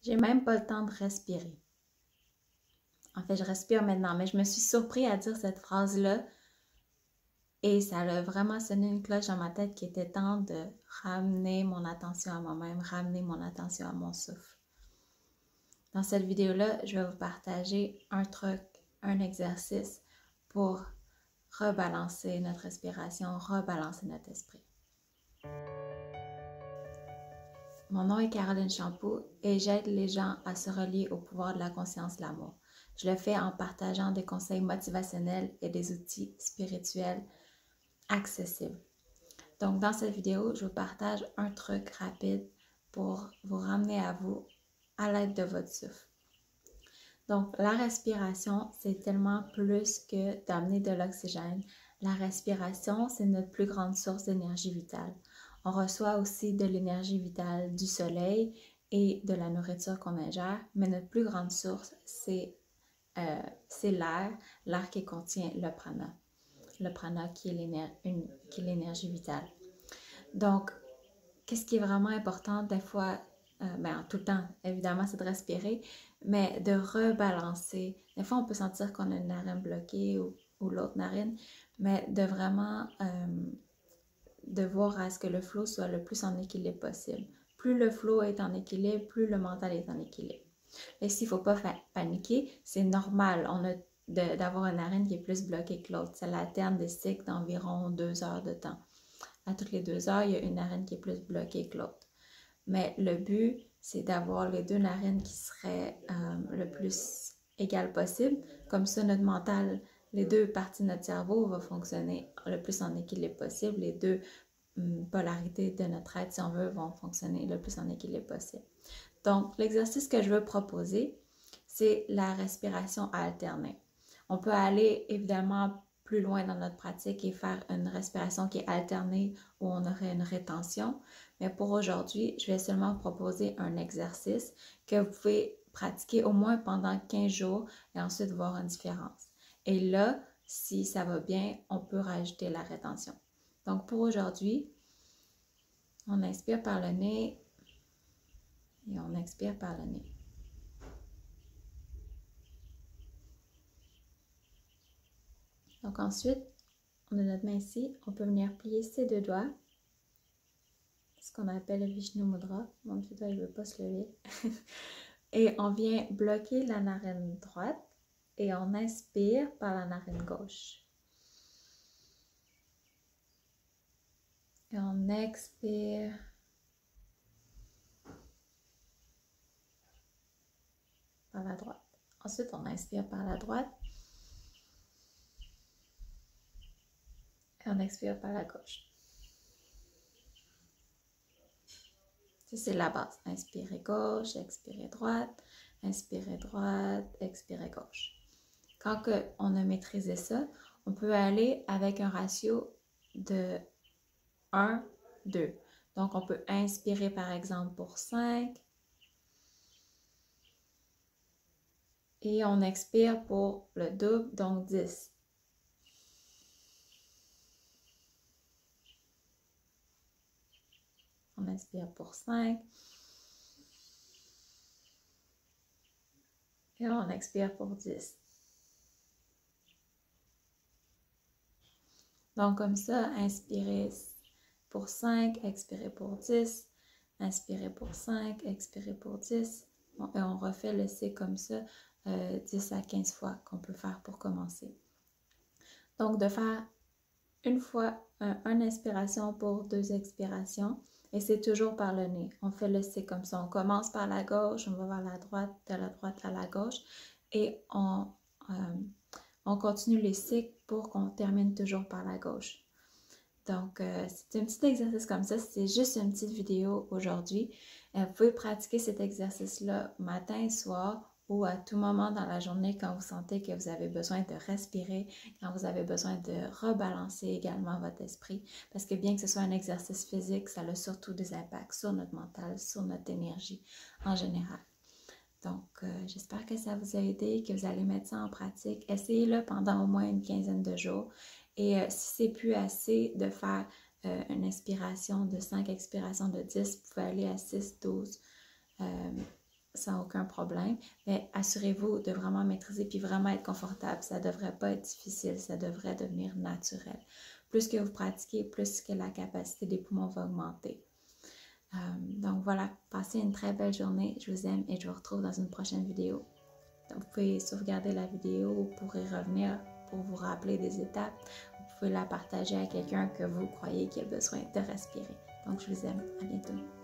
J'ai même pas le temps de respirer. En fait, je respire maintenant, mais je me suis surpris à dire cette phrase-là et ça a vraiment sonné une cloche dans ma tête qui était temps de ramener mon attention à moi-même, ramener mon attention à mon souffle. Dans cette vidéo-là, je vais vous partager un truc, un exercice pour rebalancer notre respiration, rebalancer notre esprit. Mon nom est Caroline Champoux et j'aide les gens à se relier au pouvoir de la conscience de l'amour. Je le fais en partageant des conseils motivationnels et des outils spirituels accessibles. Donc, dans cette vidéo, je vous partage un truc rapide pour vous ramener à vous à l'aide de votre souffle. Donc, la respiration, c'est tellement plus que d'amener de l'oxygène. La respiration, c'est notre plus grande source d'énergie vitale. On reçoit aussi de l'énergie vitale du soleil et de la nourriture qu'on ingère, mais notre plus grande source, c'est l'air qui contient le prana. Le prana qui est l'énergie vitale. Donc, qu'est-ce qui est vraiment important des fois, tout le temps, évidemment, c'est de respirer, mais de rebalancer. Des fois, on peut sentir qu'on a une narine bloquée ou l'autre narine, mais de vraiment de voir à ce que le flow soit le plus en équilibre possible. Plus le flow est en équilibre, plus le mental est en équilibre. Et s'il ne faut pas paniquer, c'est normal. On a d'avoir une narine qui est plus bloquée que l'autre. Ça alterne des cycles d'environ 2 heures de temps. À toutes les 2 heures, il y a une narine qui est plus bloquée que l'autre. Mais le but, c'est d'avoir les deux narines qui seraient le plus égales possible. Comme ça, notre mental, les deux parties de notre cerveau vont fonctionner le plus en équilibre possible. Les deux polarités de notre être, si on veut, vont fonctionner le plus en équilibre possible. Donc, l'exercice que je veux proposer, c'est la respiration alternée. On peut aller évidemment plus loin dans notre pratique et faire une respiration qui est alternée où on aurait une rétention. Mais pour aujourd'hui, je vais seulement vous proposer un exercice que vous pouvez pratiquer au moins pendant 15 jours et ensuite voir une différence. Et là, si ça va bien, on peut rajouter la rétention. Donc pour aujourd'hui, on inspire par le nez et on expire par le nez. Donc ensuite, on a notre main ici, on peut venir plier ses deux doigts, ce qu'on appelle le Vishnu Mudra. Mon petit doigt, il ne veut pas se lever. Et on vient bloquer la narine droite et on inspire par la narine gauche. Et on expire. Par la droite. Ensuite, on inspire par la droite. Et on expire par la gauche. Ça, c'est la base. Inspirez gauche, expirez droite, expirez gauche. Quand on a maîtrisé ça, on peut aller avec un ratio de 1, 2. Donc, on peut inspirer par exemple pour 5 et on expire pour le double, donc 10. On inspire pour 5 et on expire pour 10. Donc, comme ça, inspirez pour 5, expirez pour 10, inspirez pour 5, expirez pour 10. Bon, et on refait le cycle comme ça 10 à 15 fois qu'on peut faire pour commencer. Donc, de faire une fois une inspiration pour 2 expirations et c'est toujours par le nez. On fait le cycle comme ça. On commence par la gauche, on va vers la droite, de la droite à la gauche et on continue les cycles pour qu'on termine toujours par la gauche. Donc, c'est un petit exercice comme ça. C'est juste une petite vidéo aujourd'hui. Vous pouvez pratiquer cet exercice-là matin et soir ou à tout moment dans la journée quand vous sentez que vous avez besoin de respirer, quand vous avez besoin de rebalancer également votre esprit. Parce que bien que ce soit un exercice physique, ça a surtout des impacts sur notre mental, sur notre énergie en général. Donc, j'espère que ça vous a aidé, que vous allez mettre ça en pratique. Essayez-le pendant au moins une quinzaine de jours. Et si c'est plus assez de faire une inspiration de 5, expiration de 10, vous pouvez aller à 6, 12. sans aucun problème, mais assurez-vous de vraiment maîtriser puis vraiment être confortable. Ça ne devrait pas être difficile, ça devrait devenir naturel. Plus que vous pratiquez, plus que la capacité des poumons va augmenter. Donc voilà, passez une très belle journée. Je vous aime et je vous retrouve dans une prochaine vidéo. Donc, vous pouvez sauvegarder la vidéo, vous pourrez revenir pour vous rappeler des étapes. Vous pouvez la partager à quelqu'un que vous croyez qui a besoin de respirer. Donc, je vous aime. À bientôt.